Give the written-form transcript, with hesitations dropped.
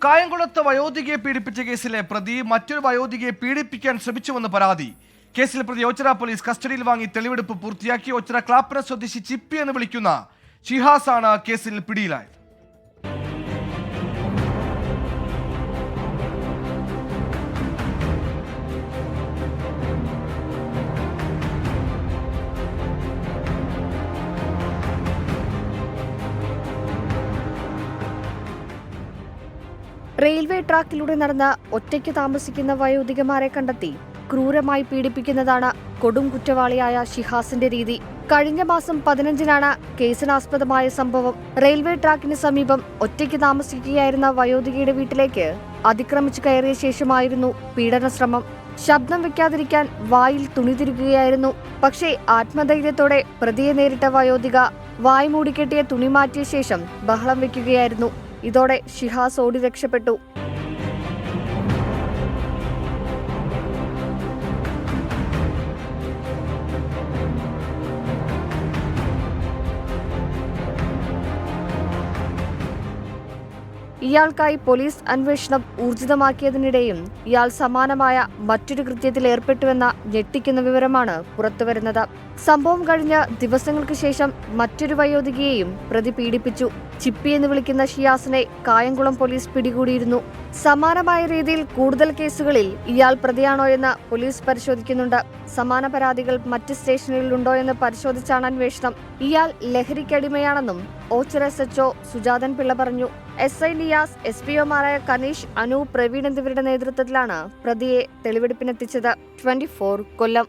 കായംകുളത്ത് വയോധികയെ പീഡിപ്പിച്ച കേസിലെ പ്രതി മറ്റൊരു വയോധികയെ പീഡിപ്പിക്കാൻ ശ്രമിച്ചുവെന്ന് പരാതി. കേസിൽ പ്രതി ഓച്ചിറ പോലീസ് കസ്റ്റഡിയിൽ വാങ്ങി തെളിവെടുപ്പ് പൂർത്തിയാക്കി. ഓച്ചിറ ക്ലാപ്പന സ്വദേശി ചിപ്പി എന്ന് വിളിക്കുന്ന ഷിഹാസ് ആണ് കേസിൽ പിടിയിലായത്. റെയിൽവേ ട്രാക്കിലൂടെ നടന്ന ഒറ്റയ്ക്ക് താമസിക്കുന്ന വയോധികമാരെ കണ്ടെത്തി ക്രൂരമായി പീഡിപ്പിക്കുന്നതാണ് കൊടും കുറ്റവാളിയായ ഷിഹാസിന്റെ രീതി. കഴിഞ്ഞ മാസം 15-നാണ് കേസിനാസ്പദമായ സംഭവം. റെയിൽവേ ട്രാക്കിന് സമീപം ഒറ്റയ്ക്ക് താമസിക്കുകയായിരുന്ന വയോധികയുടെ വീട്ടിലേക്ക് അതിക്രമിച്ചു കയറിയ ശേഷമായിരുന്നു പീഡന ശ്രമം. ശബ്ദം വെക്കാതിരിക്കാൻ വായിൽ തുണി തിരുകുകയായിരുന്നു. പക്ഷേ ആത്മധൈര്യത്തോടെ പ്രതിയെ നേരിട്ട വയോധിക വായ് മൂടിക്കെട്ടിയ തുണി മാറ്റിയ ശേഷം ബഹളം വെക്കുകയായിരുന്നു. ഇതോടെ ഷിഹാസ് ഓടി രക്ഷപ്പെട്ടു. ഇയാൾക്കായി പോലീസ് അന്വേഷണം ഊർജിതമാക്കിയതിനിടെയും ഇയാൾ സമാനമായ മറ്റൊരു കൃത്യത്തിൽ ഏർപ്പെട്ടുവെന്ന ഞെട്ടിക്കുന്ന വിവരമാണ് പുറത്തുവരുന്നത്. സംഭവം കഴിഞ്ഞ ദിവസങ്ങൾക്ക് ശേഷം മറ്റൊരു വയോധികയെയും പ്രതി പീഡിപ്പിച്ചു. ചിപ്പി എന്ന് വിളിക്കുന്ന ഷിയാസിനെ കായംകുളം പോലീസ് പിടികൂടിയിരുന്നു. സമാനമായ രീതിയിൽ കൂടുതൽ കേസുകളിൽ ഇയാൾ പ്രതിയാണോ എന്ന് പോലീസ് പരിശോധിക്കുന്നുണ്ട്. സമാന പരാതികൾ മറ്റ് സ്റ്റേഷനുകളിലുണ്ടോ എന്ന് പരിശോധിച്ചാണ് അന്വേഷണം. ഇയാൾ ലഹരിക്കടിമയാണെന്നും ഓച്ചിറ SHO സുജാതൻ പിള്ള പറഞ്ഞു. SI നിയാസ്, SPOമാരായ കനീഷ്, അനു, പ്രവീൺ എന്നിവരുടെ നേതൃത്വത്തിലാണ് പ്രതിയെ തെളിവെടുപ്പിനെത്തിച്ചത്. 24 കൊല്ലം.